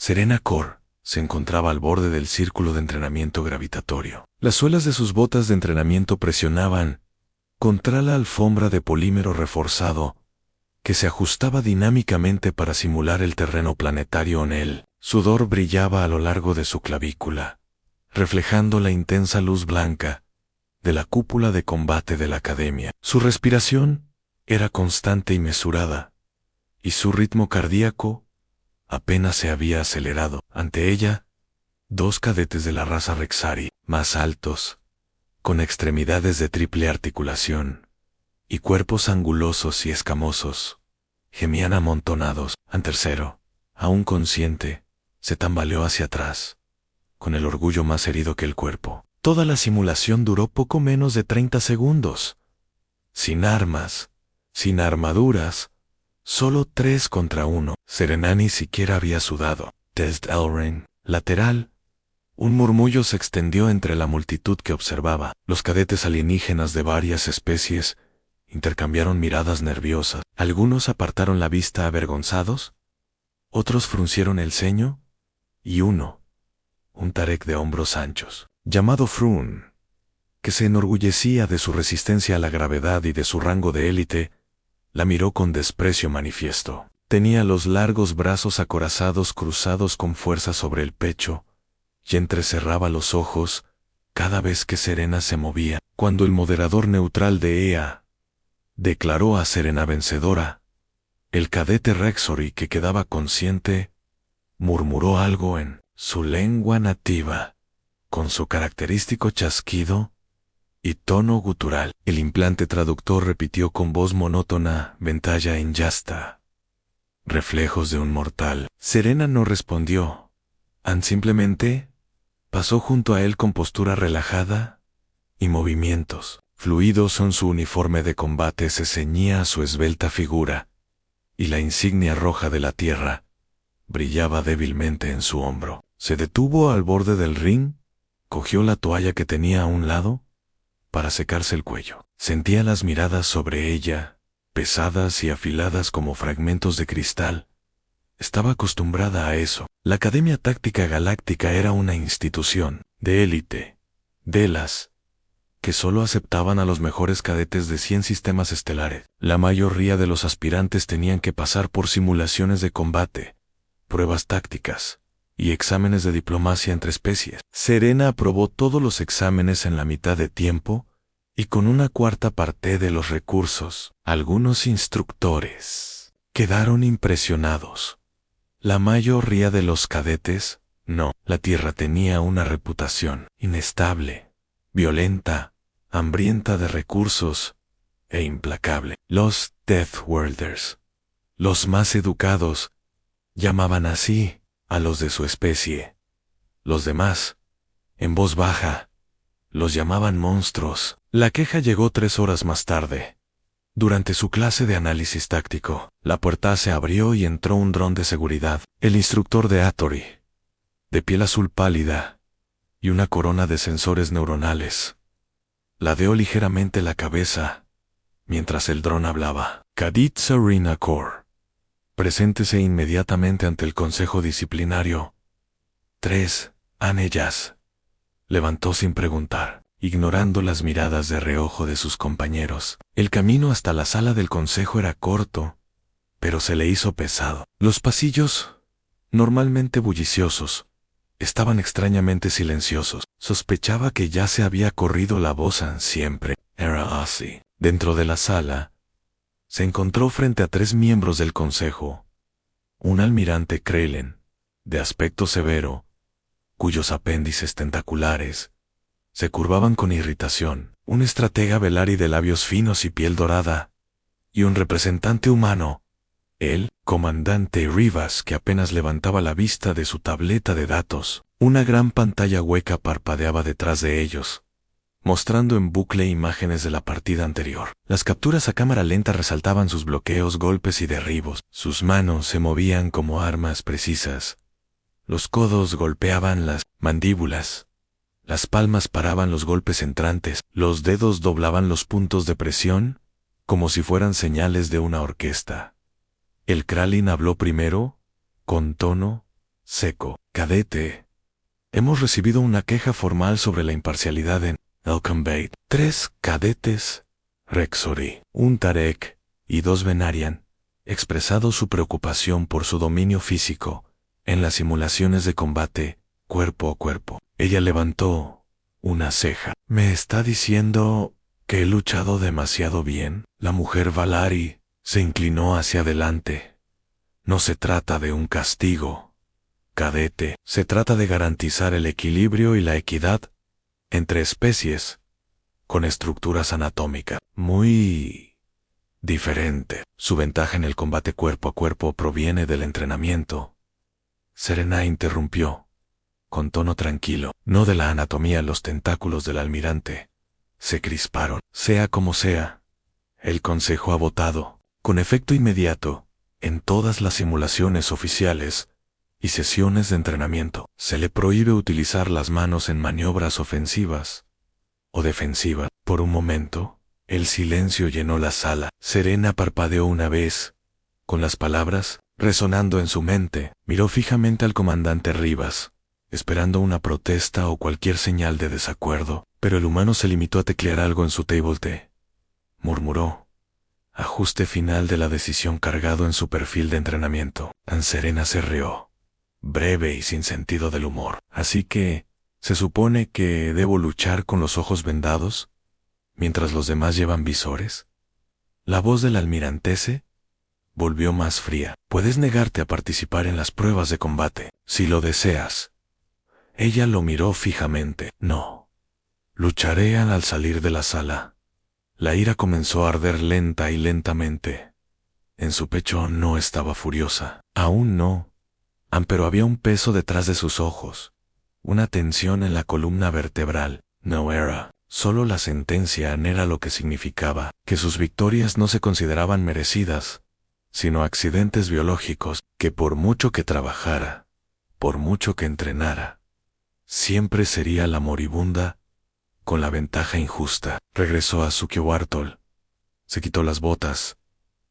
Serena Core se encontraba al borde del círculo de entrenamiento gravitatorio. Las suelas de sus botas de entrenamiento presionaban contra la alfombra de polímero reforzado que se ajustaba dinámicamente para simular el terreno planetario en él. Sudor brillaba a lo largo de su clavícula, reflejando la intensa luz blanca de la cúpula de combate de la academia. Su respiración era constante y mesurada, y su ritmo cardíaco apenas se había acelerado. Ante ella, dos cadetes de la raza Rexari, más altos, con extremidades de triple articulación y cuerpos angulosos y escamosos, gemían amontonados. An tercero, aún consciente, se tambaleó hacia atrás, con el orgullo más herido que el cuerpo. Toda la simulación duró poco menos de 30 segundos. Sin armas, sin armaduras, solo 3 contra 1. Serena ni siquiera había sudado. Test Elrain, lateral. Un murmullo se extendió entre la multitud que observaba. Los cadetes alienígenas de varias especies intercambiaron miradas nerviosas. Algunos apartaron la vista avergonzados, otros fruncieron el ceño, y un Tarek de hombros anchos, llamado Frun, que se enorgullecía de su resistencia a la gravedad y de su rango de élite, la miró con desprecio manifiesto. Tenía los largos brazos acorazados cruzados con fuerza sobre el pecho, y entrecerraba los ojos cada vez que Serena se movía. Cuando el moderador neutral de EA declaró a Serena vencedora, el cadete Rexori, que quedaba consciente, murmuró algo en su lengua nativa, con su característico chasquido y tono gutural. El implante traductor repitió con voz monótona: ventalla en Yasta. Reflejos de un mortal. Serena no respondió. An simplemente pasó junto a él con postura relajada y movimientos fluidos en su uniforme de combate. Se ceñía a su esbelta figura, y la insignia roja de la tierra brillaba débilmente en su hombro. Se detuvo al borde del ring, cogió la toalla que tenía a un lado para secarse el cuello. Sentía las miradas sobre ella, pesadas y afiladas como fragmentos de cristal. Estaba acostumbrada a eso. La Academia Táctica Galáctica era una institución de élite, de las que solo aceptaban a los mejores cadetes de 100 sistemas estelares. La mayoría de los aspirantes tenían que pasar por simulaciones de combate, pruebas tácticas y exámenes de diplomacia entre especies. Serena aprobó todos los exámenes en la mitad de tiempo y con una cuarta parte de los recursos. Algunos instructores quedaron impresionados. La mayoría de los cadetes, no. La Tierra tenía una reputación inestable, violenta, hambrienta de recursos e implacable. Los Deathworlders, los más educados, llamaban así a los de su especie. Los demás, en voz baja, los llamaban monstruos. La queja llegó 3 horas más tarde. Durante su clase de análisis táctico, la puerta se abrió y entró un dron de seguridad. El instructor de Atori, de piel azul pálida y una corona de sensores neuronales, ladeó ligeramente la cabeza mientras el dron hablaba. Cadet Serena Core, preséntese inmediatamente ante el consejo disciplinario. 3 Anellas. Levantó sin preguntar, ignorando las miradas de reojo de sus compañeros. El camino hasta la sala del consejo era corto, pero se le hizo pesado. Los pasillos, normalmente bulliciosos, estaban extrañamente silenciosos. Sospechaba que ya se había corrido la voz siempre. Era así. Dentro de la sala, se encontró frente a 3 miembros del consejo. Un almirante Kraylen, de aspecto severo, cuyos apéndices tentaculares se curvaban con irritación, un estratega Velari de labios finos y piel dorada, y un representante humano, el comandante Rivas, que apenas levantaba la vista de su tableta de datos. Una gran pantalla hueca parpadeaba detrás de ellos, mostrando en bucle imágenes de la partida anterior. Las capturas a cámara lenta resaltaban sus bloqueos, golpes y derribos. Sus manos se movían como armas precisas. Los codos golpeaban las mandíbulas. Las palmas paraban los golpes entrantes. Los dedos doblaban los puntos de presión, como si fueran señales de una orquesta. El Kralin habló primero, con tono seco. Cadete, hemos recibido una queja formal sobre la imparcialidad en Elcambate. 3 cadetes, Rexori, un Tarek y 2 Venarian, expresado su preocupación por su dominio físico en las simulaciones de combate cuerpo a cuerpo. Ella levantó una ceja. ¿Me está diciendo que he luchado demasiado bien? La mujer Valari se inclinó hacia adelante. No se trata de un castigo, cadete. Se trata de garantizar el equilibrio y la equidad entre especies con estructuras anatómicas muy diferentes. Su ventaja en el combate cuerpo a cuerpo proviene del entrenamiento. Serena interrumpió, con tono tranquilo, no de la anatomía. Los tentáculos del almirante se crisparon. Sea como sea, el consejo ha votado, con efecto inmediato, en todas las simulaciones oficiales y sesiones de entrenamiento. Se le prohíbe utilizar las manos en maniobras ofensivas o defensivas. Por un momento, el silencio llenó la sala. Serena parpadeó una vez, con las palabras resonando en su mente. Miró fijamente al comandante Rivas, esperando una protesta o cualquier señal de desacuerdo, pero el humano se limitó a teclear algo en su table T. Murmuró: ajuste final de la decisión cargado en su perfil de entrenamiento. Serena se rió, breve y sin sentido del humor. Así que, ¿se supone que debo luchar con los ojos vendados, mientras los demás llevan visores? La voz del almirante se volvió más fría. Puedes negarte a participar en las pruebas de combate, si lo deseas. Ella lo miró fijamente. No. Lucharé al salir de la sala. La ira comenzó a arder lenta y lentamente. En su pecho no estaba furiosa. Aún no. Pero había un peso detrás de sus ojos. Una tensión en la columna vertebral. No era. Solo la sentencia era lo que significaba, que sus victorias no se consideraban merecidas, sino accidentes biológicos, que por mucho que trabajara, por mucho que entrenara, siempre sería la moribunda, con la ventaja injusta. Regresó a Sukiwartol, se quitó las botas,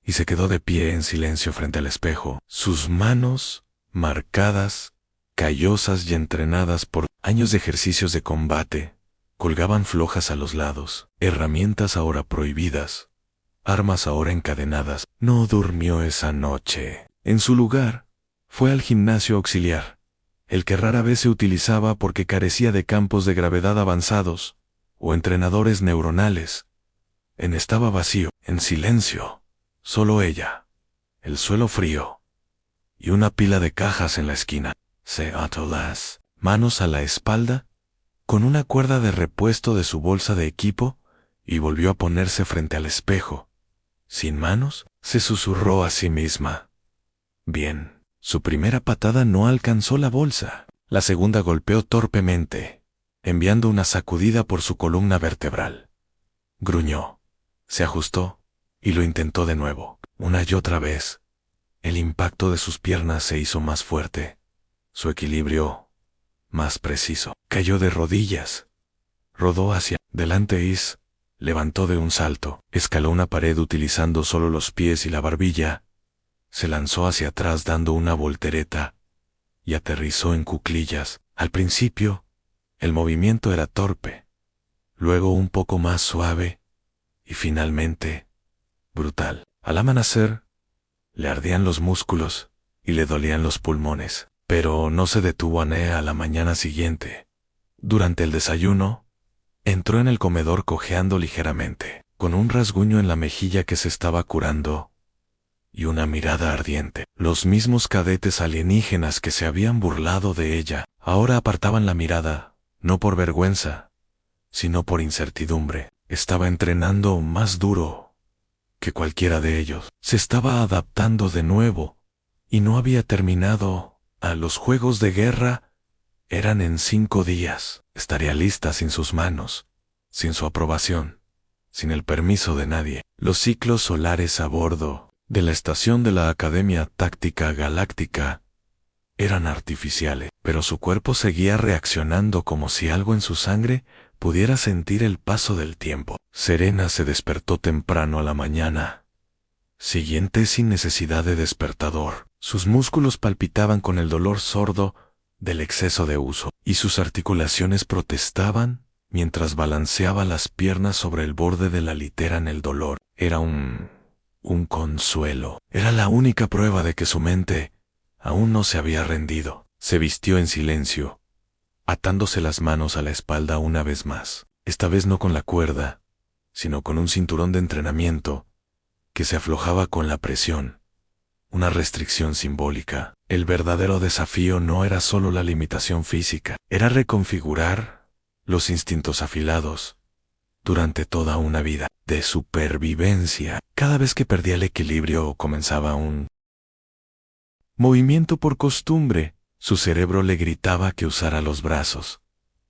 y se quedó de pie en silencio frente al espejo. Sus manos, marcadas, callosas y entrenadas por años de ejercicios de combate, colgaban flojas a los lados, herramientas ahora prohibidas, armas ahora encadenadas. No durmió esa noche. En su lugar, fue al gimnasio auxiliar, el que rara vez se utilizaba porque carecía de campos de gravedad avanzados o entrenadores neuronales. Estaba vacío, en silencio, solo ella, el suelo frío y una pila de cajas en la esquina. Se ató las manos a la espalda con una cuerda de repuesto de su bolsa de equipo y volvió a ponerse frente al espejo. ¿Sin manos?, se susurró a sí misma. Bien. Su primera patada no alcanzó la bolsa. La segunda golpeó torpemente, enviando una sacudida por su columna vertebral. Gruñó. Se ajustó y lo intentó de nuevo. Una y otra vez. El impacto de sus piernas se hizo más fuerte. Su equilibrio más preciso. Cayó de rodillas. Rodó hacia delante y levantó de un salto. Escaló una pared utilizando solo los pies y la barbilla. Se lanzó hacia atrás dando una voltereta y aterrizó en cuclillas. Al principio, el movimiento era torpe, luego un poco más suave y finalmente brutal. Al amanecer, le ardían los músculos y le dolían los pulmones, pero no se detuvo a la mañana siguiente. Durante el desayuno, entró en el comedor cojeando ligeramente, con un rasguño en la mejilla que se estaba curando y una mirada ardiente. Los mismos cadetes alienígenas que se habían burlado de ella, ahora apartaban la mirada, no por vergüenza, sino por incertidumbre. Estaba entrenando más duro que cualquiera de ellos. Se estaba adaptando de nuevo, y no había terminado. Los juegos de guerra eran en 5 días. Estaría lista sin sus manos, sin su aprobación, sin el permiso de nadie. Los ciclos solares a bordo de la estación de la Academia Táctica Galáctica eran artificiales, pero su cuerpo seguía reaccionando como si algo en su sangre pudiera sentir el paso del tiempo. Serena se despertó temprano a la mañana siguiente sin necesidad de despertador. Sus músculos palpitaban con el dolor sordo del exceso de uso, y sus articulaciones protestaban mientras balanceaba las piernas sobre el borde de la litera en el dolor. Era un consuelo. Era la única prueba de que su mente aún no se había rendido. Se vistió en silencio, atándose las manos a la espalda una vez más. Esta vez no con la cuerda, sino con un cinturón de entrenamiento que se aflojaba con la presión. Una restricción simbólica. El verdadero desafío no era solo la limitación física, era reconfigurar los instintos afilados durante toda una vida de supervivencia. Cada vez que perdía el equilibrio o comenzaba un movimiento por costumbre, su cerebro le gritaba que usara los brazos.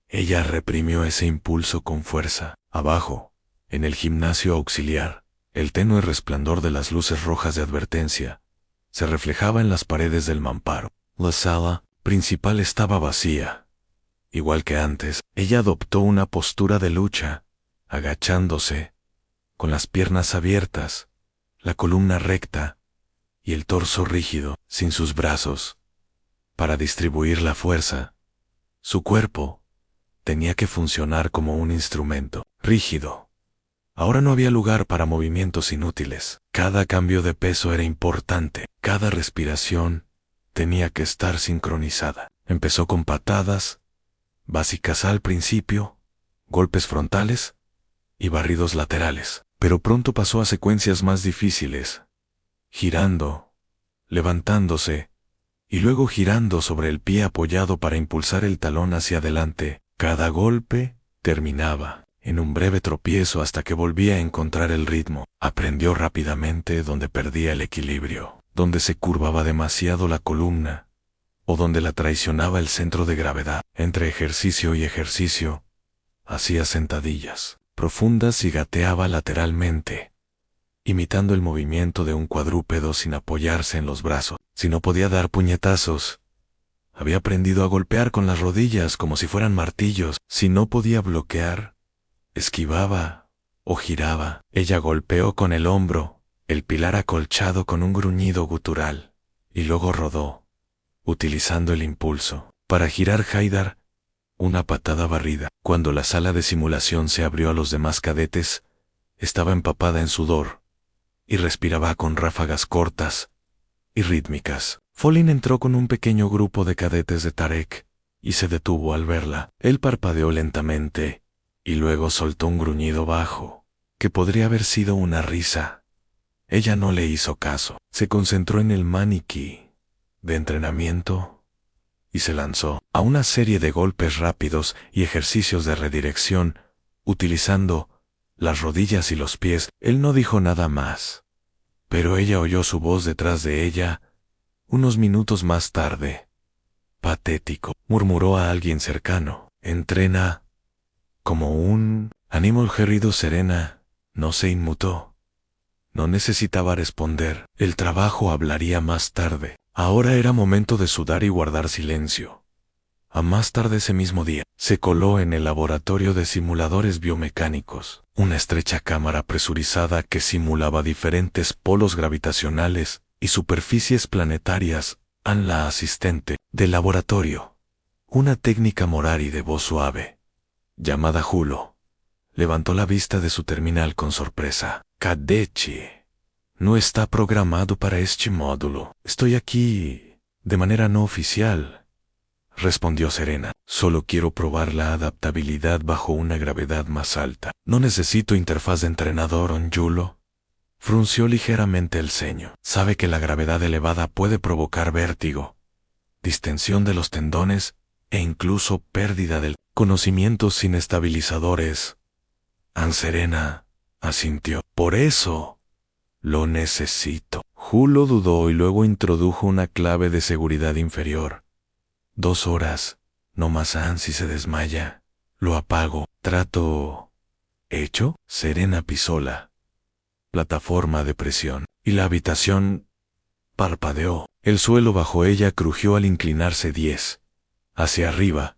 Ella reprimió ese impulso con fuerza. Abajo, en el gimnasio auxiliar, el tenue resplandor de las luces rojas de advertencia se reflejaba en las paredes del mamparo. La sala principal estaba vacía. Igual que antes, ella adoptó una postura de lucha, agachándose, con las piernas abiertas, la columna recta y el torso rígido, sin sus brazos. Para distribuir la fuerza, su cuerpo tenía que funcionar como un instrumento rígido. Ahora no había lugar para movimientos inútiles. Cada cambio de peso era importante. Cada respiración tenía que estar sincronizada. Empezó con patadas básicas al principio, golpes frontales y barridos laterales. Pero pronto pasó a secuencias más difíciles, girando, levantándose y luego girando sobre el pie apoyado para impulsar el talón hacia adelante. Cada golpe terminaba en un breve tropiezo hasta que volvía a encontrar el ritmo. Aprendió rápidamente donde perdía el equilibrio, donde se curvaba demasiado la columna, o donde la traicionaba el centro de gravedad. Entre ejercicio y ejercicio, hacía sentadillas profundas y gateaba lateralmente, imitando el movimiento de un cuadrúpedo sin apoyarse en los brazos. Si no podía dar puñetazos, había aprendido a golpear con las rodillas como si fueran martillos. Si no podía bloquear, esquivaba o giraba. Ella golpeó con el hombro el pilar acolchado con un gruñido gutural, y luego rodó, utilizando el impulso para girar Haidar, una patada barrida. Cuando la sala de simulación se abrió a los demás cadetes, estaba empapada en sudor y respiraba con ráfagas cortas y rítmicas. Folin entró con un pequeño grupo de cadetes de Tarek y se detuvo al verla. Él parpadeó lentamente y luego soltó un gruñido bajo, que podría haber sido una risa. Ella no le hizo caso. Se concentró en el maniquí de entrenamiento y se lanzó a una serie de golpes rápidos y ejercicios de redirección, utilizando las rodillas y los pies. Él no dijo nada más, pero ella oyó su voz detrás de ella unos minutos más tarde. Patético, murmuró a alguien cercano. Entrena como un animal herido. Serena no se inmutó. No necesitaba responder. El trabajo hablaría más tarde. Ahora era momento de sudar y guardar silencio. A más tarde ese mismo día, se coló en el laboratorio de simuladores biomecánicos, una estrecha cámara presurizada que simulaba diferentes polos gravitacionales y superficies planetarias. An, la asistente del laboratorio, una técnica morari de voz suave, llamada Julo, levantó la vista de su terminal con sorpresa. Kadechi no está programado para este módulo. Estoy aquí de manera no oficial, respondió Serena. Solo quiero probar la adaptabilidad bajo una gravedad más alta. No necesito interfaz de entrenador, Onjulo. Frunció ligeramente el ceño. Sabe que la gravedad elevada puede provocar vértigo, distensión de los tendones e incluso pérdida del conocimiento sin estabilizadores. Serena asintió. Por eso lo necesito. Julo dudó y luego introdujo una clave de seguridad inferior. 2 horas, no más. Si se desmaya, lo apago. Trato hecho. Serena pisó la plataforma de presión y la habitación parpadeó. El suelo bajo ella crujió al inclinarse 10 hacia arriba,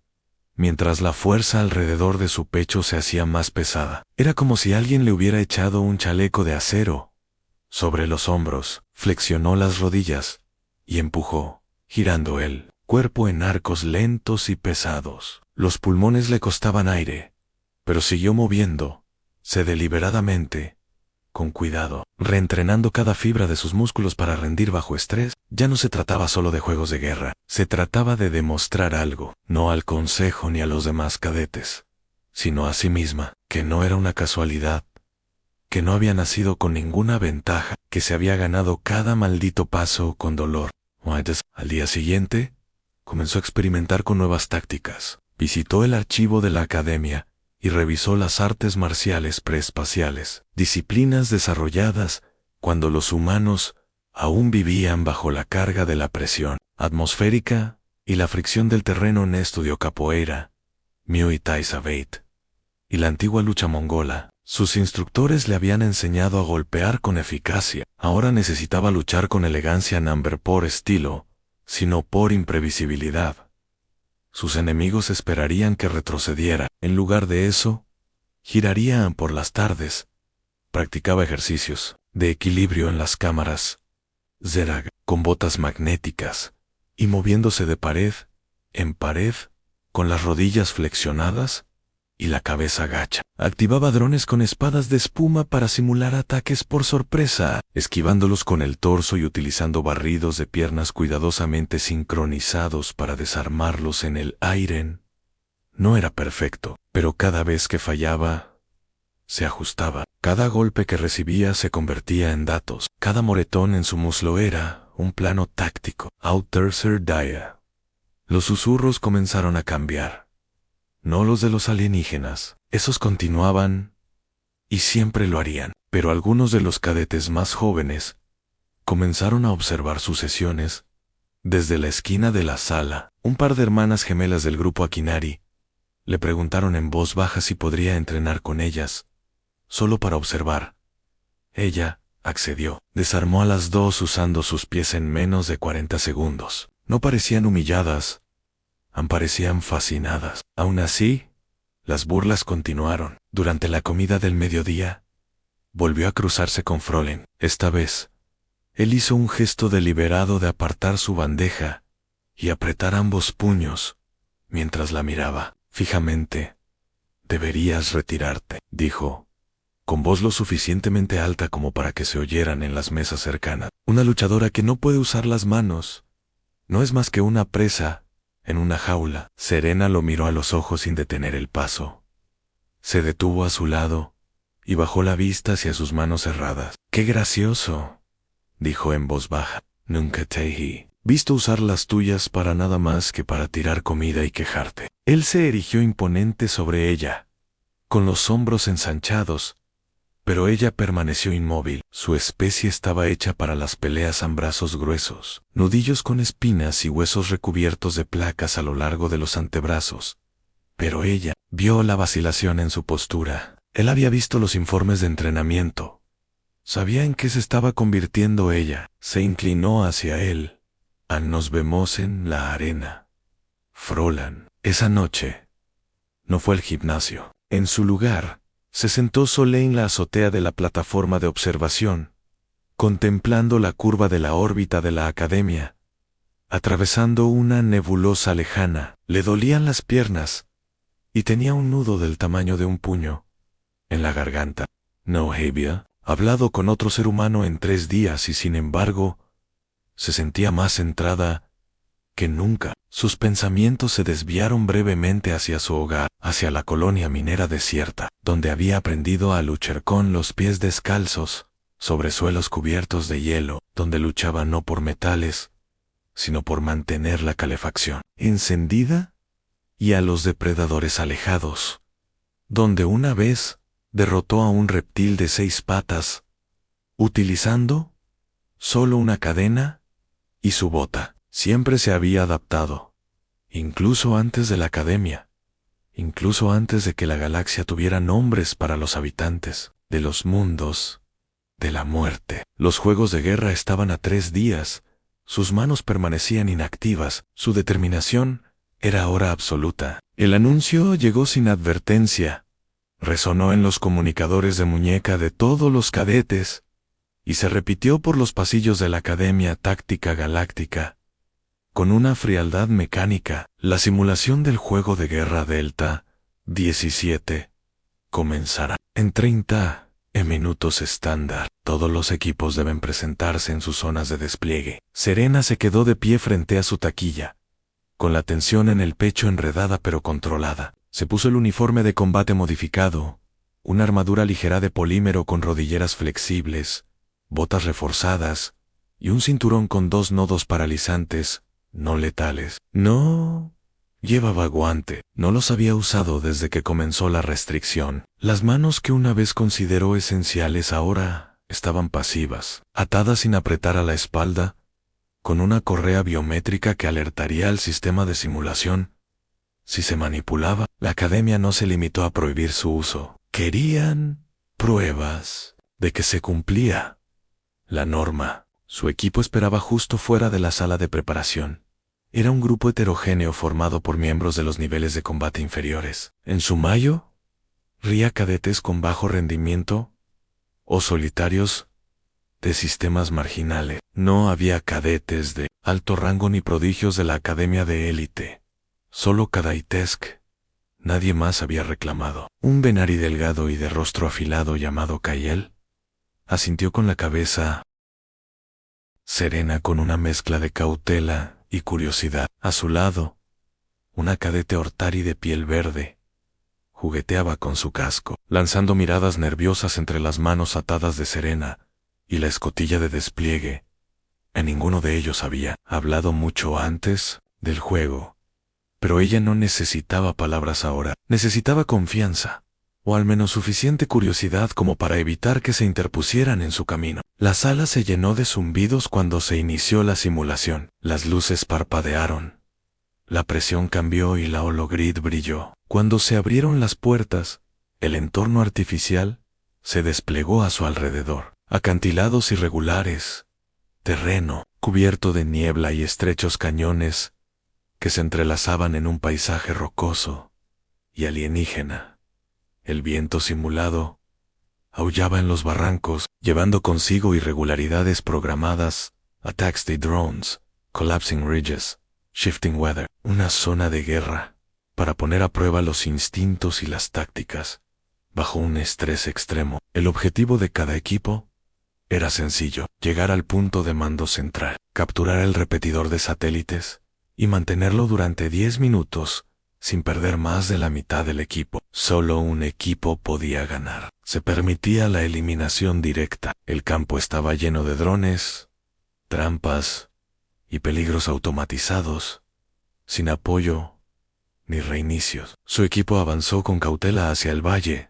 mientras la fuerza alrededor de su pecho se hacía más pesada. Era como si alguien le hubiera echado un chaleco de acero sobre los hombros. Flexionó las rodillas, y empujó, girando el cuerpo en arcos lentos y pesados. Los pulmones le costaban aire, pero siguió moviéndose deliberadamente, con cuidado, reentrenando cada fibra de sus músculos para rendir bajo estrés. Ya no se trataba solo de juegos de guerra, se trataba de demostrar algo, no al consejo ni a los demás cadetes, sino a sí misma, que no era una casualidad, que no había nacido con ninguna ventaja, que se había ganado cada maldito paso con dolor. Al día siguiente, comenzó a experimentar con nuevas tácticas. Visitó el archivo de la academia y revisó las artes marciales preespaciales, disciplinas desarrolladas cuando los humanos aún vivían bajo la carga de la presión atmosférica y la fricción del terreno. Estudió capoeira, Muay Thai Savate y la antigua lucha mongola. Sus instructores le habían enseñado a golpear con eficacia. Ahora necesitaba luchar con elegancia, no por estilo, sino por imprevisibilidad. Sus enemigos esperarían que retrocediera. En lugar de eso, giraría por las tardes. Practicaba ejercicios de equilibrio en las cámaras Zerag, con botas magnéticas, y moviéndose de pared en pared, con las rodillas flexionadas y la cabeza gacha. Activaba drones con espadas de espuma para simular ataques por sorpresa, esquivándolos con el torso y utilizando barridos de piernas cuidadosamente sincronizados para desarmarlos en el aire. No era perfecto, pero cada vez que fallaba, se ajustaba. Cada golpe que recibía se convertía en datos. Cada moretón en su muslo era un plano táctico. Outer Dia. Los susurros comenzaron a cambiar. No los de los alienígenas. Esos continuaban y siempre lo harían. Pero algunos de los cadetes más jóvenes comenzaron a observar sus sesiones desde la esquina de la sala. Un par de hermanas gemelas del grupo Akinari le preguntaron en voz baja si podría entrenar con ellas, solo para observar. Ella accedió. Desarmó a las dos usando sus pies en menos de 40 segundos. No parecían humilladas, parecían fascinadas. Aún así, las burlas continuaron. Durante la comida del mediodía, volvió a cruzarse con Frolen. Esta vez, él hizo un gesto deliberado de apartar su bandeja y apretar ambos puños mientras la miraba fijamente. «Deberías retirarte», dijo, con voz lo suficientemente alta como para que se oyeran en las mesas cercanas. Una luchadora que no puede usar las manos no es más que una presa en una jaula. Serena lo miró a los ojos sin detener el paso. Se detuvo a su lado y bajó la vista hacia sus manos cerradas. «Qué gracioso», dijo en voz baja. «Nunca te he visto usar las tuyas para nada más que para tirar comida y quejarte». Él se erigió imponente sobre ella, con los hombros ensanchados, pero ella permaneció inmóvil. Su especie estaba hecha para las peleas a brazos gruesos, nudillos con espinas y huesos recubiertos de placas a lo largo de los antebrazos. Pero ella vio la vacilación en su postura. Él había visto los informes de entrenamiento. Sabía en qué se estaba convirtiendo ella. Se inclinó hacia él. «Nos vemos en la arena, Frolan». Esa noche no fue al gimnasio. En su lugar, se sentó sola en la azotea de la plataforma de observación, contemplando la curva de la órbita de la academia, atravesando una nebulosa lejana. Le dolían las piernas y tenía un nudo del tamaño de un puño en la garganta. No había hablado con otro ser humano en 3 días y sin embargo, se sentía más centrada que nunca. Sus pensamientos se desviaron brevemente hacia su hogar, hacia la colonia minera desierta, donde había aprendido a luchar con los pies descalzos, sobre suelos cubiertos de hielo, donde luchaba no por metales, sino por mantener la calefacción encendida, y a los depredadores alejados, donde una vez derrotó a un reptil de 6 patas, utilizando solo una cadena y su bota. Siempre se había adaptado, incluso antes de la academia, incluso antes de que la galaxia tuviera nombres para los habitantes de los mundos de la muerte. Los juegos de guerra estaban a 3 días, sus manos permanecían inactivas, su determinación era ahora absoluta. El anuncio llegó sin advertencia, resonó en los comunicadores de muñeca de todos los cadetes, y se repitió por los pasillos de la Academia Táctica Galáctica. Con una frialdad mecánica, la simulación del juego de guerra Delta 17 comenzará en 30 minutos estándar. Todos los equipos deben presentarse en sus zonas de despliegue. Serena se quedó de pie frente a su taquilla, con la tensión en el pecho enredada pero controlada. Se puso el uniforme de combate modificado, una armadura ligera de polímero con rodilleras flexibles, botas reforzadas y un cinturón con 2 nodos paralizantes, no letales. No llevaba guante, no los había usado desde que comenzó la restricción. Las manos que una vez consideró esenciales ahora estaban pasivas, atadas sin apretar a la espalda, con una correa biométrica que alertaría al sistema de simulación si se manipulaba. La academia no se limitó a prohibir su uso. Querían pruebas de que se cumplía la norma. Su equipo esperaba justo fuera de la sala de preparación. Era un grupo heterogéneo formado por miembros de los niveles de combate inferiores. En su mayo, ría cadetes con bajo rendimiento o solitarios de sistemas marginales. No había cadetes de alto rango ni prodigios de la academia de élite. Solo Kadaitesk. Nadie más había reclamado. Un Venari delgado y de rostro afilado llamado Kayel asintió con la cabeza. Serena, con una mezcla de cautela y curiosidad. A su lado, una cadete Ortari de piel verde jugueteaba con su casco, lanzando miradas nerviosas entre las manos atadas de Serena y la escotilla de despliegue. En ninguno de ellos había hablado mucho antes del juego, pero ella no necesitaba palabras ahora. Necesitaba confianza, o al menos suficiente curiosidad como para evitar que se interpusieran en su camino. La sala se llenó de zumbidos cuando se inició la simulación. Las luces parpadearon. La presión cambió y la hologrid brilló. Cuando se abrieron las puertas, el entorno artificial se desplegó a su alrededor. Acantilados irregulares, terreno cubierto de niebla y estrechos cañones que se entrelazaban en un paisaje rocoso y alienígena. El viento simulado aullaba en los barrancos, llevando consigo irregularidades programadas, attacks de drones, collapsing ridges, shifting weather, una zona de guerra para poner a prueba los instintos y las tácticas bajo un estrés extremo. El objetivo de cada equipo era sencillo: llegar al punto de mando central, capturar el repetidor de satélites y mantenerlo durante 10 minutos sin perder más de la mitad del equipo. Solo un equipo podía ganar. Se permitía la eliminación directa. El campo estaba lleno de drones, trampas y peligros automatizados, sin apoyo ni reinicios. Su equipo avanzó con cautela hacia el valle,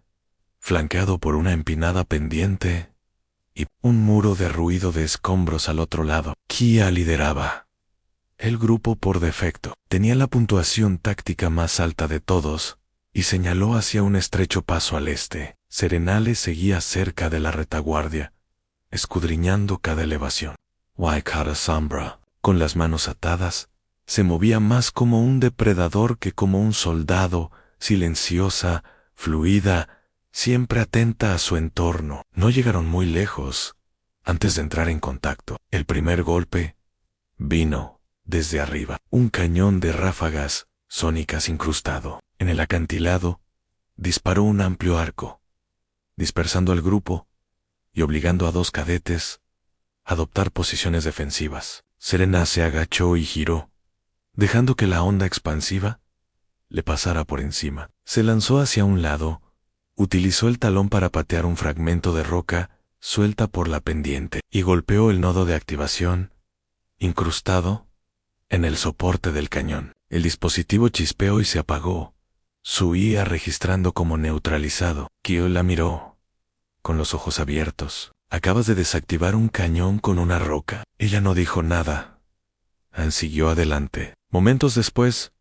flanqueado por una empinada pendiente y un muro de ruido de escombros al otro lado. Kia lideraba el grupo por defecto. Tenía la puntuación táctica más alta de todos y señaló hacia un estrecho paso al este. Serenale seguía cerca de la retaguardia, escudriñando cada elevación. Waikara Sombra, con las manos atadas, se movía más como un depredador que como un soldado, silenciosa, fluida, siempre atenta a su entorno. No llegaron muy lejos antes de entrar en contacto. El primer golpe vino desde arriba, un cañón de ráfagas sónicas incrustado. En el acantilado disparó un amplio arco, dispersando al grupo y obligando a 2 cadetes a adoptar posiciones defensivas. Serena se agachó y giró, dejando que la onda expansiva le pasara por encima. Se lanzó hacia un lado, utilizó el talón para patear un fragmento de roca suelta por la pendiente y golpeó el nodo de activación, incrustado en el soporte del cañón. El dispositivo chispeó y se apagó, su IA registrando como neutralizado. Kyo la miró, con los ojos abiertos. Acabas de desactivar un cañón con una roca. Ella no dijo nada. Ann siguió adelante. Momentos después,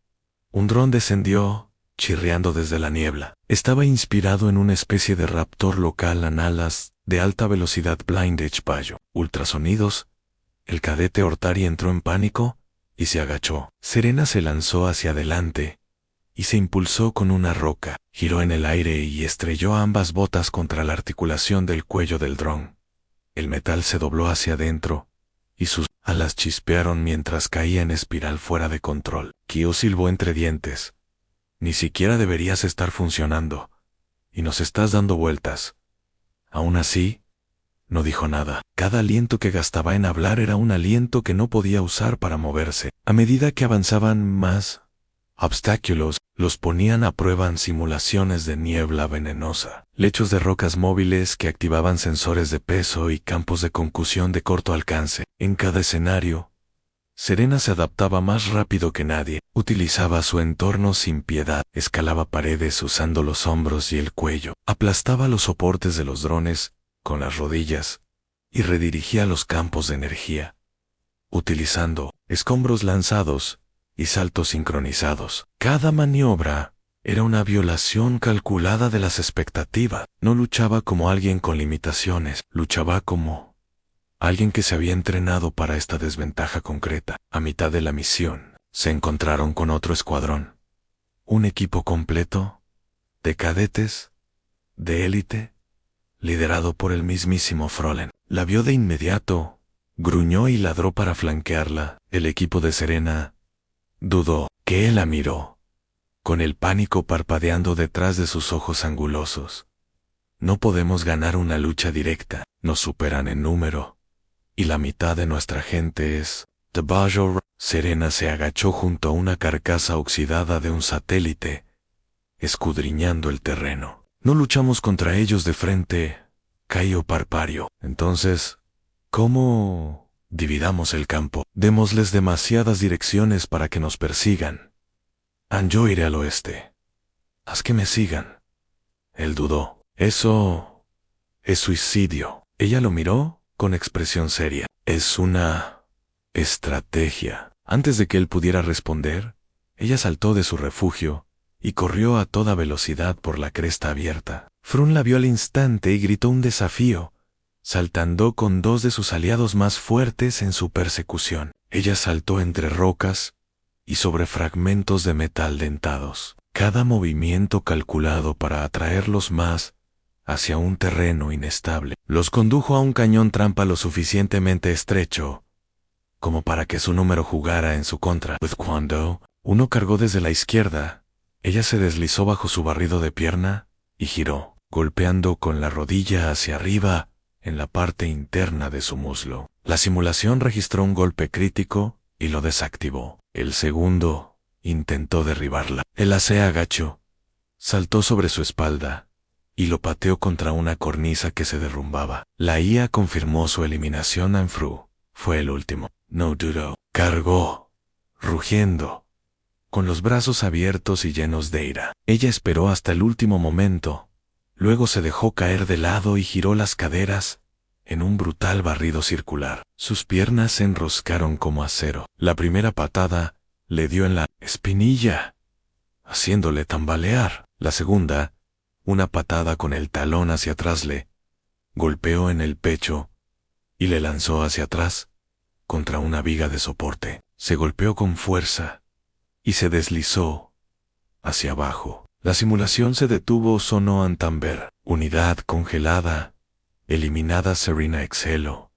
un dron descendió, chirriando desde la niebla. Estaba inspirado en una especie de raptor local en alas de alta velocidad blindage payo. Ultrasonidos. El cadete Ortari entró en pánico y se agachó. Serena se lanzó hacia adelante y se impulsó con una roca. Giró en el aire y estrelló ambas botas contra la articulación del cuello del dron. El metal se dobló hacia adentro, y sus alas chispearon mientras caía en espiral fuera de control. Kyo silbó entre dientes. Ni siquiera deberías estar funcionando, y nos estás dando vueltas. Aún así, no dijo nada. Cada aliento que gastaba en hablar era un aliento que no podía usar para moverse. A medida que avanzaban más obstáculos, los ponían a prueba en simulaciones de niebla venenosa, lechos de rocas móviles que activaban sensores de peso y campos de concusión de corto alcance. En cada escenario, Serena se adaptaba más rápido que nadie, utilizaba su entorno sin piedad, escalaba paredes usando los hombros y el cuello, aplastaba los soportes de los drones con las rodillas y redirigía los campos de energía, utilizando escombros lanzados y saltos sincronizados. Cada maniobra era una violación calculada de las expectativas. No luchaba como alguien con limitaciones, luchaba como alguien que se había entrenado para esta desventaja concreta. A mitad de la misión, se encontraron con otro escuadrón. Un equipo completo de cadetes, de élite, liderado por el mismísimo Frolen. La vio de inmediato, gruñó y ladró para flanquearla. El equipo de Serena dudó. Que él la miró, con el pánico parpadeando detrás de sus ojos angulosos. No podemos ganar una lucha directa, nos superan en número, y la mitad de nuestra gente es The Bajo. Serena se agachó junto a una carcasa oxidada de un satélite, escudriñando el terreno. No luchamos contra ellos de frente, Caio Parpario. Entonces, ¿cómo dividamos el campo? Démosles demasiadas direcciones para que nos persigan. Yo iré al oeste. Haz que me sigan. Él dudó. Eso es suicidio. Ella lo miró con expresión seria. Es una estrategia. Antes de que él pudiera responder, ella saltó de su refugio y corrió a toda velocidad por la cresta abierta. Frun la vio al instante y gritó un desafío, saltando con dos de sus aliados más fuertes en su persecución. Ella saltó entre rocas y sobre fragmentos de metal dentados, cada movimiento calculado para atraerlos más hacia un terreno inestable. Los condujo a un cañón trampa lo suficientemente estrecho como para que su número jugara en su contra. Cuando uno cargó desde la izquierda, ella se deslizó bajo su barrido de pierna y giró, golpeando con la rodilla hacia arriba en la parte interna de su muslo. La simulación registró un golpe crítico y lo desactivó. El segundo intentó derribarla. Él se agachó, saltó sobre su espalda y lo pateó contra una cornisa que se derrumbaba. La IA confirmó su eliminación en Fru. Fue el último. No dudó. Cargó, rugiendo, con los brazos abiertos y llenos de ira. Ella esperó hasta el último momento. Luego se dejó caer de lado y giró las caderas en un brutal barrido circular. Sus piernas se enroscaron como acero. La primera patada le dio en la espinilla, haciéndole tambalear. La segunda, una patada con el talón hacia atrás, le golpeó en el pecho y le lanzó hacia atrás contra una viga de soporte. Se golpeó con fuerza y se deslizó hacia abajo. La simulación se detuvo. Sonó Antamber. Unidad congelada. Eliminada. Serena exhaló.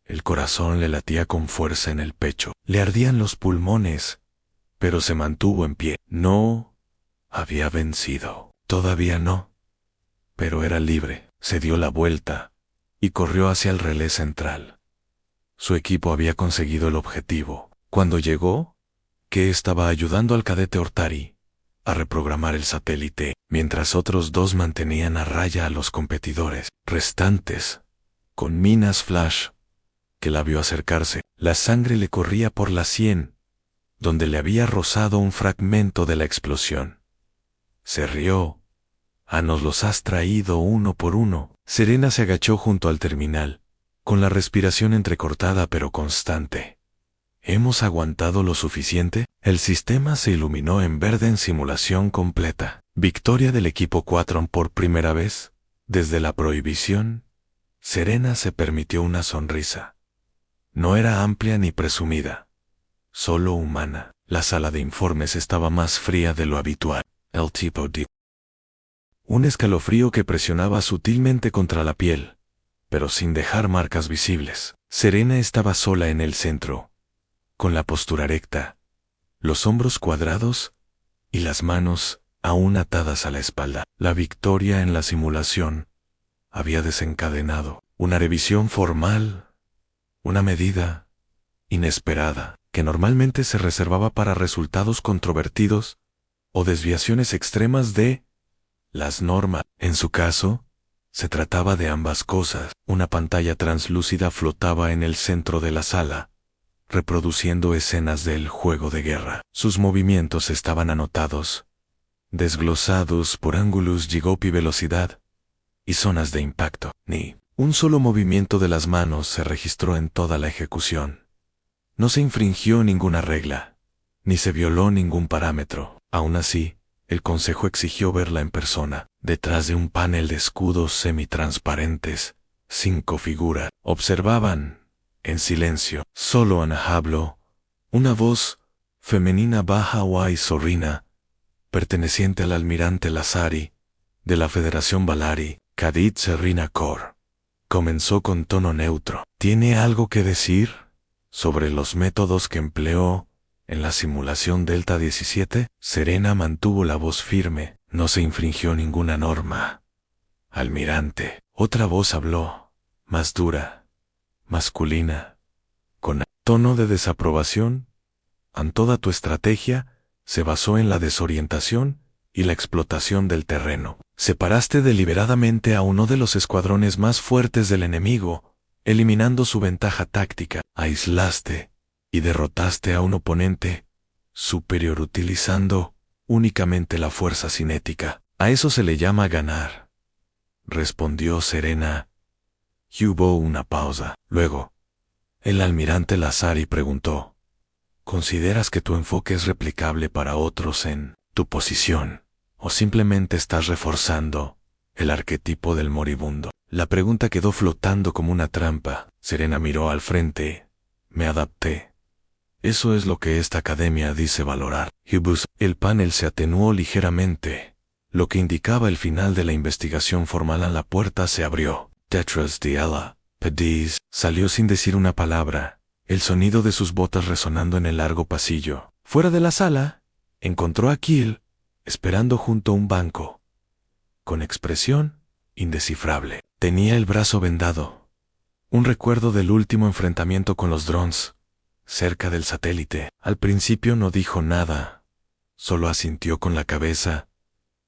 El corazón le latía con fuerza en el pecho. Le ardían los pulmones, pero se mantuvo en pie. No había vencido. Todavía no. Pero era libre. Se dio la vuelta y corrió hacia el relé central. Su equipo había conseguido el objetivo. Cuando llegó, que estaba ayudando al cadete Ortari a reprogramar el satélite, mientras otros dos mantenían a raya a los competidores restantes, con minas flash, que la vio acercarse. La sangre le corría por la sien, donde le había rozado un fragmento de la explosión. Se rió. Nos los has traído uno por uno. Serena se agachó junto al terminal, con la respiración entrecortada pero constante. ¿Hemos aguantado lo suficiente? El sistema se iluminó en verde en simulación completa. Victoria del equipo Quatron por primera vez. Desde la prohibición, Serena se permitió una sonrisa. No era amplia ni presumida, solo humana. La sala de informes estaba más fría de lo habitual. El tipo de un escalofrío que presionaba sutilmente contra la piel, pero sin dejar marcas visibles. Serena estaba sola en el centro, con la postura recta, los hombros cuadrados y las manos aún atadas a la espalda. La victoria en la simulación había desencadenado una revisión formal, una medida inesperada que normalmente se reservaba para resultados controvertidos o desviaciones extremas de las normas. En su caso, se trataba de ambas cosas. Una pantalla translúcida flotaba en el centro de la sala, reproduciendo escenas del juego de guerra. Sus movimientos estaban anotados, desglosados por ángulos, gigop y velocidad, y zonas de impacto. Ni un solo movimiento de las manos se registró en toda la ejecución. No se infringió ninguna regla, ni se violó ningún parámetro. Aún así, el consejo exigió verla en persona. Detrás de un panel de escudos semitransparentes, 5 figuras observaban, en silencio. Solo Ana habló, una voz femenina baja y zorrina, perteneciente al almirante Lazari, de la Federación Valari, Kadit Serrina Kor. Comenzó con tono neutro. ¿Tiene algo que decir sobre los métodos que empleó en la simulación Delta 17? Serena mantuvo la voz firme. No se infringió ninguna norma, almirante. Otra voz habló, más dura, masculina, con tono de desaprobación. Toda tu estrategia se basó en la desorientación y la explotación del terreno. Separaste deliberadamente a uno de los escuadrones más fuertes del enemigo, eliminando su ventaja táctica. Aislaste y derrotaste a un oponente superior utilizando únicamente la fuerza cinética. A eso se le llama ganar, respondió Serena. Y hubo una pausa. Luego, el almirante Lazari preguntó, ¿consideras que tu enfoque es replicable para otros en tu posición, o simplemente estás reforzando el arquetipo del moribundo? La pregunta quedó flotando como una trampa. Serena miró al frente. Me adapté. Eso es lo que esta academia dice valorar. Hubus, el panel se atenuó ligeramente, lo que indicaba el final de la investigación formal. La puerta se abrió. Tetras Diala, Pedis, salió sin decir una palabra, el sonido de sus botas resonando en el largo pasillo. Fuera de la sala, encontró a Kiel, esperando junto a un banco, con expresión indescifrable. Tenía el brazo vendado. Un recuerdo del último enfrentamiento con los drones, cerca del satélite. Al principio no dijo nada, solo asintió con la cabeza,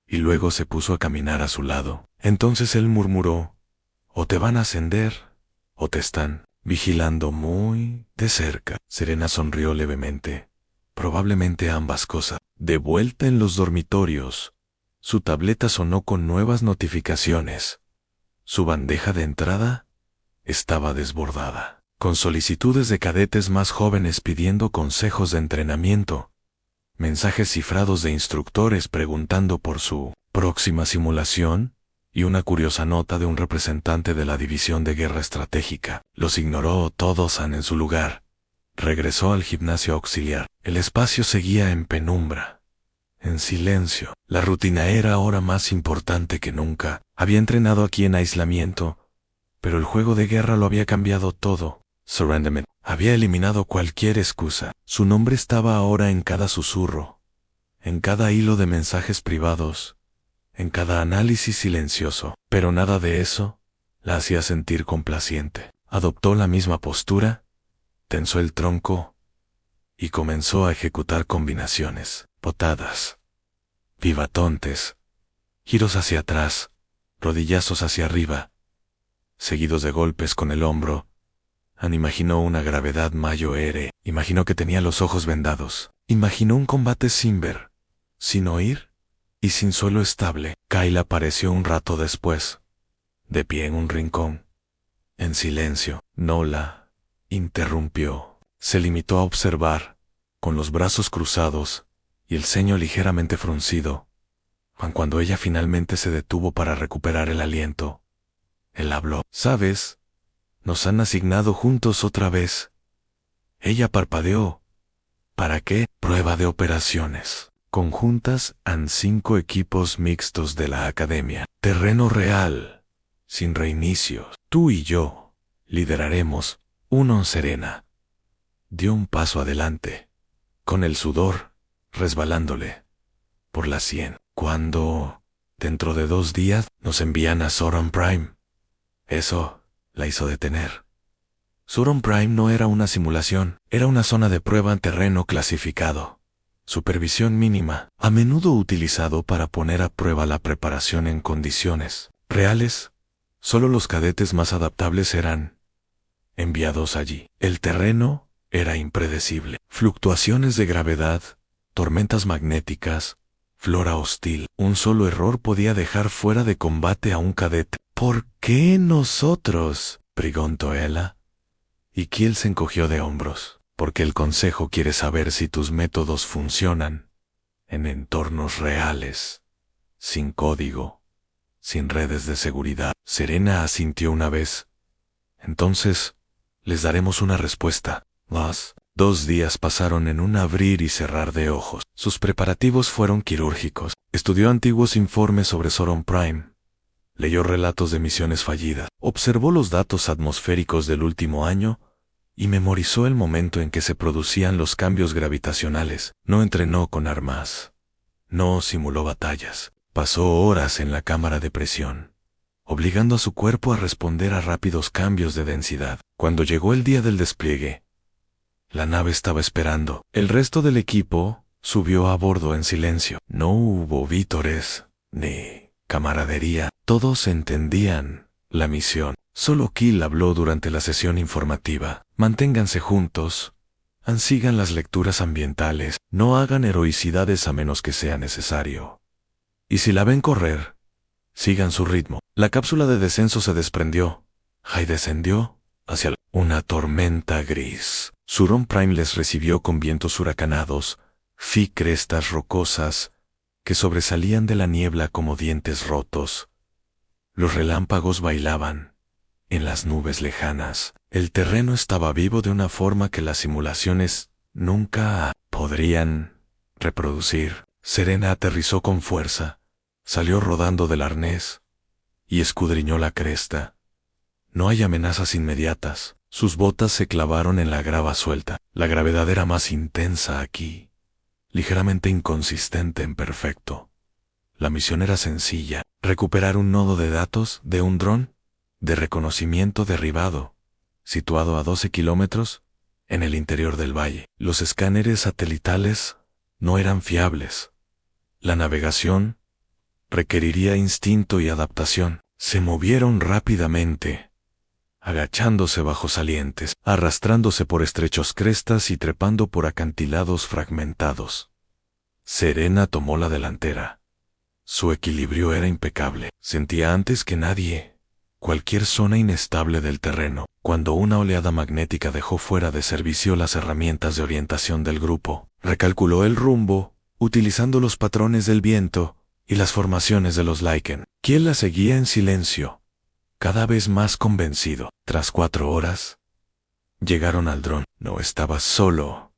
y luego se puso a caminar a su lado. Entonces él murmuró, o te van a ascender, o te están vigilando muy de cerca. Serena sonrió levemente. Probablemente ambas cosas. De vuelta en los dormitorios, su tableta sonó con nuevas notificaciones. Su bandeja de entrada estaba desbordada, con solicitudes de cadetes más jóvenes pidiendo consejos de entrenamiento, mensajes cifrados de instructores preguntando por su próxima simulación, y una curiosa nota de un representante de la División de Guerra Estratégica. Los ignoró todos en su lugar. Regresó al gimnasio auxiliar. El espacio seguía en penumbra, en silencio. La rutina era ahora más importante que nunca. Había entrenado aquí en aislamiento, pero el juego de guerra lo había cambiado todo. Surrenderment había eliminado cualquier excusa. Su nombre estaba ahora en cada susurro, en cada hilo de mensajes privados, en cada análisis silencioso. Pero nada de eso la hacía sentir complaciente. Adoptó la misma postura, tensó el tronco y comenzó a ejecutar combinaciones, potadas, vivatontes, giros hacia atrás, rodillazos hacia arriba, seguidos de golpes con el hombro. Imaginó una gravedad mayor. Imaginó que tenía los ojos vendados. Imaginó un combate sin ver, sin oír y sin suelo estable. Kyle apareció un rato después, de pie en un rincón, en silencio. No la interrumpió. Se limitó a observar, con los brazos cruzados y el ceño ligeramente fruncido. Cuando ella finalmente se detuvo para recuperar el aliento, él habló. ¿Sabes? Nos han asignado juntos otra vez. Ella parpadeó. ¿Para qué? Prueba de operaciones conjuntas en 5 equipos mixtos de la academia. Terreno real, sin reinicio. Tú y yo lideraremos uno en Serena. Dio un paso adelante, con el sudor resbalándole por la sien. Cuando, dentro de 2 días, nos envían a Soron Prime. Eso la hizo detener. Soron Prime no era una simulación, era una zona de prueba en terreno clasificado. Supervisión mínima, a menudo utilizado para poner a prueba la preparación en condiciones reales. Solo los cadetes más adaptables eran enviados allí. El terreno era impredecible. Fluctuaciones de gravedad, tormentas magnéticas, flora hostil. Un solo error podía dejar fuera de combate a un cadete. ¿Por qué nosotros?, preguntó ella. Y Kiel se encogió de hombros. Porque el Consejo quiere saber si tus métodos funcionan en entornos reales, sin código, sin redes de seguridad. Serena asintió una vez. Entonces, les daremos una respuesta. Los 2 días pasaron en un abrir y cerrar de ojos. Sus preparativos fueron quirúrgicos. Estudió antiguos informes sobre Soron Prime. Leyó relatos de misiones fallidas. Observó los datos atmosféricos del último año y memorizó el momento en que se producían los cambios gravitacionales. No entrenó con armas. No simuló batallas. Pasó horas en la cámara de presión, obligando a su cuerpo a responder a rápidos cambios de densidad. Cuando llegó el día del despliegue, la nave estaba esperando. El resto del equipo subió a bordo en silencio. No hubo vítores ni camaradería. Todos entendían la misión. Solo Kiel habló durante la sesión informativa. Manténganse juntos. Sigan las lecturas ambientales. No hagan heroicidades a menos que sea necesario. Y si la ven correr, sigan su ritmo. La cápsula de descenso se desprendió. Jai descendió hacia una tormenta gris. Soron Prime les recibió con vientos huracanados, crestas rocosas que sobresalían de la niebla como dientes rotos. Los relámpagos bailaban en las nubes lejanas. El terreno estaba vivo de una forma que las simulaciones nunca podrían reproducir. Serena aterrizó con fuerza, salió rodando del arnés y escudriñó la cresta. No hay amenazas inmediatas. Sus botas se clavaron en la grava suelta. La gravedad era más intensa aquí, ligeramente inconsistente en perfecto. La misión era sencilla: recuperar un nodo de datos de un dron de reconocimiento derribado, situado a 12 kilómetros en el interior del valle. Los escáneres satelitales no eran fiables. La navegación requeriría instinto y adaptación. Se movieron rápidamente, agachándose bajo salientes, arrastrándose por estrechos crestas y trepando por acantilados fragmentados. Serena tomó la delantera. Su equilibrio era impecable. Sentía antes que nadie cualquier zona inestable del terreno. Cuando una oleada magnética dejó fuera de servicio las herramientas de orientación del grupo, recalculó el rumbo, utilizando los patrones del viento y las formaciones de los Lycan. Kiel la seguía en silencio, cada vez más convencido. Tras 4 horas, llegaron al dron. No estaba solo.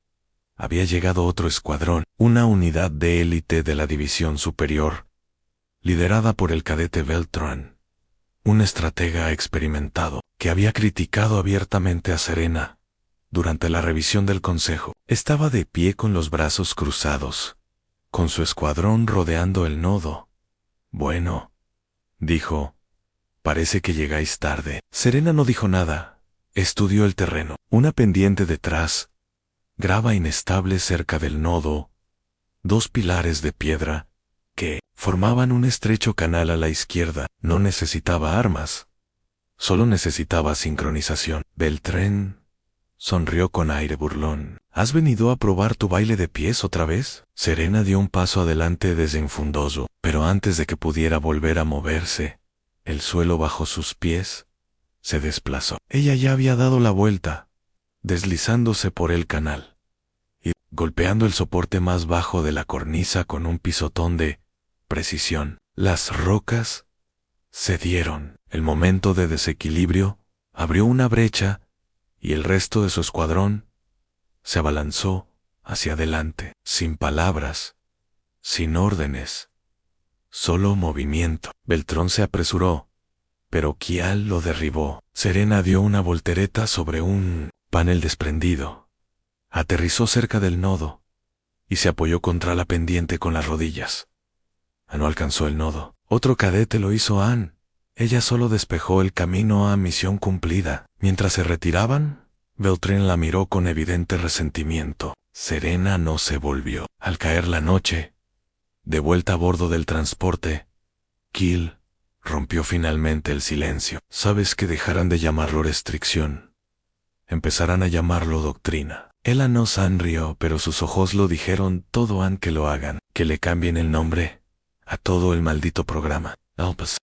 Había llegado otro escuadrón, una unidad de élite de la División Superior, liderada por el cadete Beltran, un estratega experimentado que había criticado abiertamente a Serena durante la revisión del Consejo. Estaba de pie con los brazos cruzados, con su escuadrón rodeando el nodo. Bueno, dijo, parece que llegáis tarde. Serena no dijo nada. Estudió el terreno. Una pendiente detrás, grava inestable cerca del nodo, 2 pilares de piedra que formaban un estrecho canal a la izquierda. No necesitaba armas, solo necesitaba sincronización. Beltrán sonrió con aire burlón. ¿Has venido a probar tu baile de pies otra vez? Serena dio un paso adelante desenfundoso, pero antes de que pudiera volver a moverse, el suelo bajo sus pies se desplazó. Ella ya había dado la vuelta, deslizándose por el canal y golpeando el soporte más bajo de la cornisa con un pisotón de precisión. Las rocas cedieron. El momento de desequilibrio abrió una brecha y el resto de su escuadrón se abalanzó hacia adelante, sin palabras, sin órdenes, solo movimiento. Beltrán se apresuró, pero Kial lo derribó. Serena dio una voltereta sobre un panel desprendido. Aterrizó cerca del nodo y se apoyó contra la pendiente con las rodillas. No alcanzó el nodo. Otro cadete lo hizo Anne. Ella solo despejó el camino a misión cumplida. Mientras se retiraban, Beltrin la miró con evidente resentimiento. Serena no se volvió. Al caer la noche, de vuelta a bordo del transporte, Kiel rompió finalmente el silencio. ¿Sabes que dejarán de llamarlo restricción? Empezarán a llamarlo doctrina. Ella no sonrió, pero sus ojos lo dijeron todo antes que lo hagan. Que le cambien el nombre a todo el maldito programa. Alpes.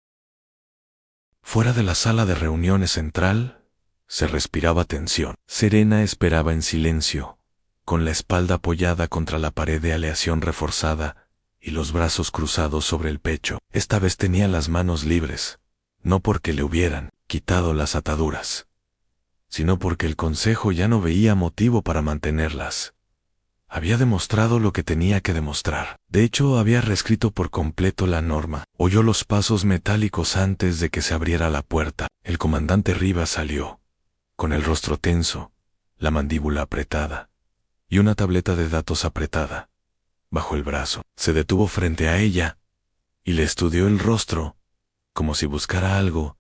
Fuera de la sala de reuniones central, se respiraba tensión. Serena esperaba en silencio, con la espalda apoyada contra la pared de aleación reforzada y los brazos cruzados sobre el pecho. Esta vez tenía las manos libres, no porque le hubieran quitado las ataduras, sino porque el consejo ya no veía motivo para mantenerlas. Había demostrado lo que tenía que demostrar. De hecho, había reescrito por completo la norma. Oyó los pasos metálicos antes de que se abriera la puerta. El comandante Rivas salió, con el rostro tenso, la mandíbula apretada y una tableta de datos apretada bajo el brazo. Se detuvo frente a ella y le estudió el rostro, como si buscara algo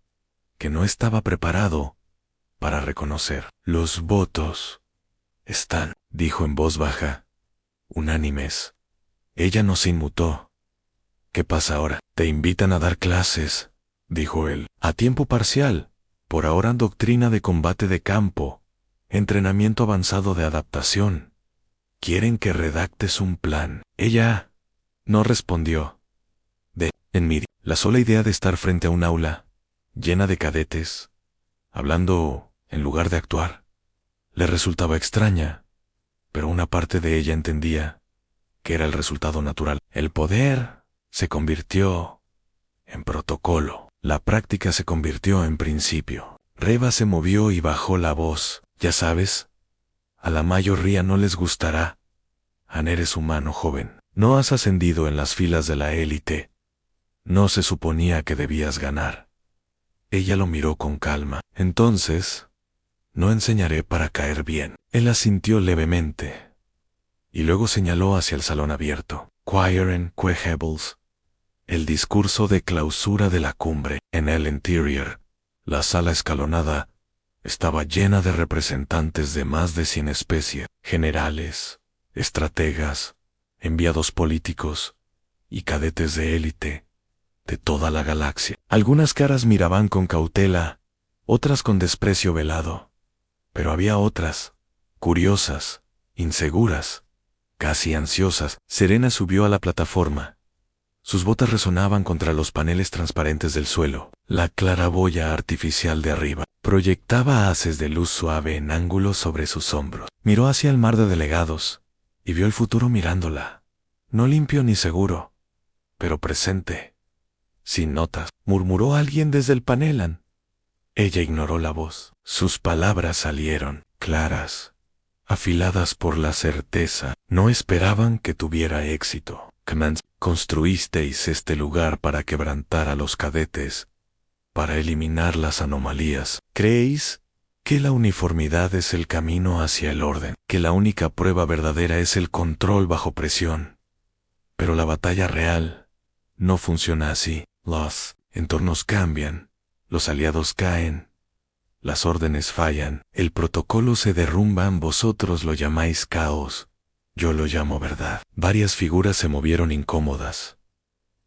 que no estaba preparado para reconocer. Los votos están, dijo en voz baja, unánimes. Ella no se inmutó. ¿Qué pasa ahora? Te invitan a dar clases, dijo él, a tiempo parcial, por ahora en doctrina de combate de campo, entrenamiento avanzado de adaptación. Quieren que redactes un plan. Ella no respondió. En Miri, la sola idea de estar frente a un aula, llena de cadetes, hablando en lugar de actuar, le resultaba extraña, pero una parte de ella entendía que era el resultado natural. El poder se convirtió en protocolo. La práctica se convirtió en principio. Reva se movió y bajó la voz. Ya sabes, a la mayoría no les gustará. Eres humano, joven. No has ascendido en las filas de la élite. No se suponía que debías ganar. Ella lo miró con calma. Entonces, no enseñaré para caer bien. Él asintió levemente y luego señaló hacia el salón abierto. Choir en Quehables. El discurso de clausura de la cumbre. En el interior, la sala escalonada estaba llena de representantes de más de 100 especies, generales, estrategas, enviados políticos y cadetes de élite de toda la galaxia. Algunas caras miraban con cautela, otras con desprecio velado, pero había otras, curiosas, inseguras, casi ansiosas. Serena subió a la plataforma. Sus botas resonaban contra los paneles transparentes del suelo. La claraboya artificial de arriba proyectaba haces de luz suave en ángulos sobre sus hombros. Miró hacia el mar de delegados y vio el futuro mirándola. No limpio ni seguro, pero presente. Sin notas, murmuró alguien desde el panel. Ella ignoró la voz. Sus palabras salieron, claras, afiladas por la certeza. No esperaban que tuviera éxito. Construisteis este lugar para quebrantar a los cadetes, para eliminar las anomalías. ¿Creéis que la uniformidad es el camino hacia el orden? Que la única prueba verdadera es el control bajo presión. Pero la batalla real no funciona así. Los entornos cambian, los aliados caen, las órdenes fallan, el protocolo se derrumba. Vosotros lo llamáis caos. Yo lo llamo verdad. Varias figuras se movieron incómodas.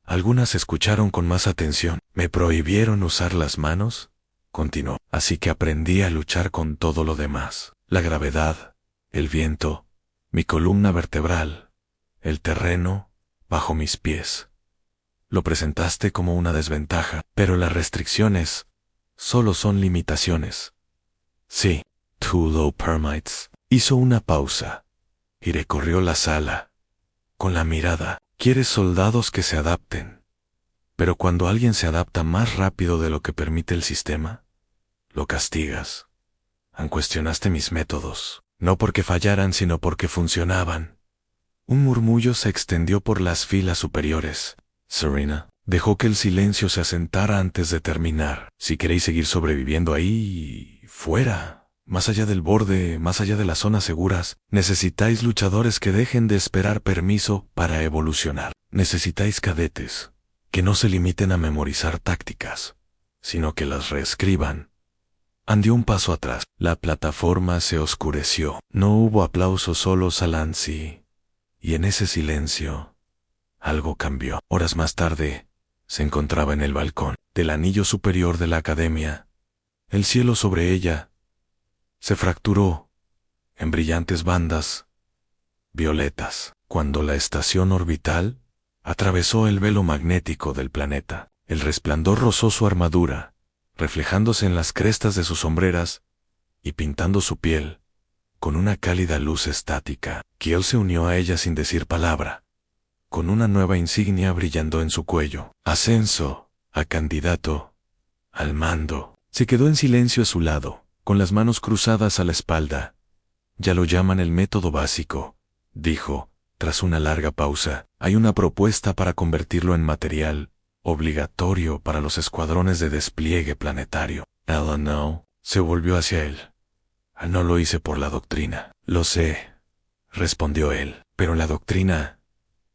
Algunas escucharon con más atención. ¿Me prohibieron usar las manos?, continuó. Así que aprendí a luchar con todo lo demás. La gravedad, el viento, mi columna vertebral, el terreno bajo mis pies. Lo presentaste como una desventaja, pero las restricciones solo son limitaciones. Sí, too low permites. Hizo una pausa y recorrió la sala con la mirada. Quieres soldados que se adapten, pero cuando alguien se adapta más rápido de lo que permite el sistema, lo castigas. Cuestionaste mis métodos, no porque fallaran, sino porque funcionaban. Un murmullo se extendió por las filas superiores. Serena, Dejó que el silencio se asentara antes de terminar. Si queréis seguir sobreviviendo ahí, fuera, más allá del borde, más allá de las zonas seguras, necesitáis luchadores que dejen de esperar permiso para evolucionar. Necesitáis cadetes que no se limiten a memorizar tácticas, sino que las reescriban. Han dio un paso atrás. La plataforma se oscureció. No hubo aplausos, solo Salansi. Y en ese silencio, algo cambió. Horas más tarde, se encontraba en el balcón del anillo superior de la academia. El cielo sobre ella se fracturó en brillantes bandas violetas. Cuando la estación orbital atravesó el velo magnético del planeta, el resplandor rozó su armadura, reflejándose en las crestas de sus sombreras y pintando su piel con una cálida luz estática. Kiel se unió a ella sin decir palabra, con una nueva insignia brillando en su cuello. Ascenso a candidato al mando. Se quedó en silencio a su lado, con las manos cruzadas a la espalda. Ya lo llaman el método básico, dijo, tras una larga pausa. Hay una propuesta para convertirlo en material obligatorio para los escuadrones de despliegue planetario. Ella no. Se volvió hacia él. No lo hice por la doctrina. Lo sé, respondió él, pero la doctrina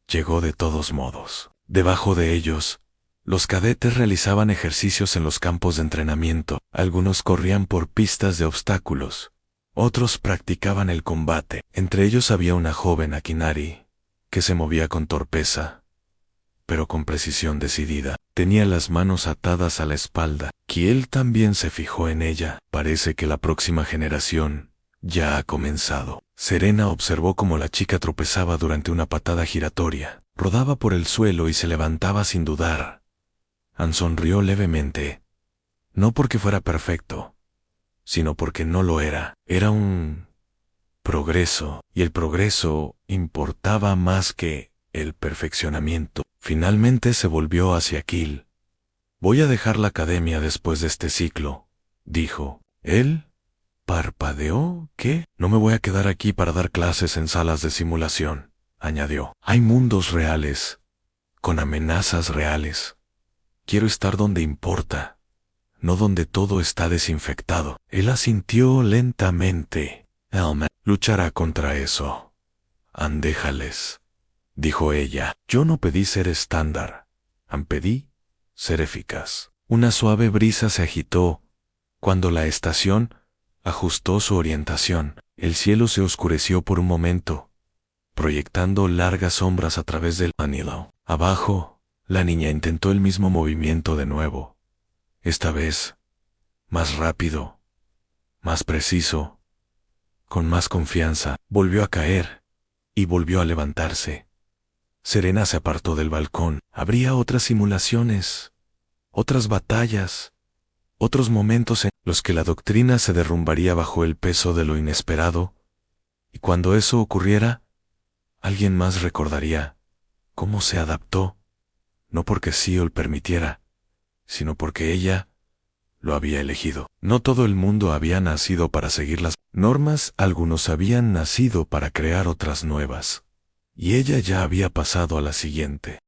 llegó de todos modos. Debajo de ellos, los cadetes realizaban ejercicios en los campos de entrenamiento. Algunos corrían por pistas de obstáculos. Otros practicaban el combate. Entre ellos había una joven Akinari, que se movía con torpeza, pero con precisión decidida. Tenía las manos atadas a la espalda. Kiel también se fijó en ella. Parece que la próxima generación ya ha comenzado. Serena observó cómo la chica tropezaba durante una patada giratoria. Rodaba por el suelo y se levantaba sin dudar. Ann sonrió levemente. No porque fuera perfecto, sino porque no lo era. Era un progreso, y el progreso importaba más que el perfeccionamiento. Finalmente se volvió hacia Kiel. Voy a dejar la academia después de este ciclo, dijo. Él parpadeó. ¿Qué? No me voy a quedar aquí para dar clases en salas de simulación, añadió. Hay mundos reales, con amenazas reales. Quiero estar donde importa, no donde todo está desinfectado. Él asintió lentamente. Elma luchará contra eso. Ann, déjales, dijo ella. Yo no pedí ser estándar. Ann, pedí ser eficaz. Una suave brisa se agitó cuando la estación ajustó su orientación. El cielo se oscureció por un momento, proyectando largas sombras a través del anillo. Abajo, la niña intentó el mismo movimiento de nuevo. Esta vez, más rápido, más preciso, con más confianza. Volvió a caer y volvió a levantarse. Serena se apartó del balcón. Habría otras simulaciones, otras batallas, otros momentos en los que la doctrina se derrumbaría bajo el peso de lo inesperado, y cuando eso ocurriera, alguien más recordaría cómo se adaptó, no porque Siol permitiera, sino porque ella lo había elegido. No todo el mundo había nacido para seguir las normas, algunos habían nacido para crear otras nuevas. Y ella ya había pasado a la siguiente.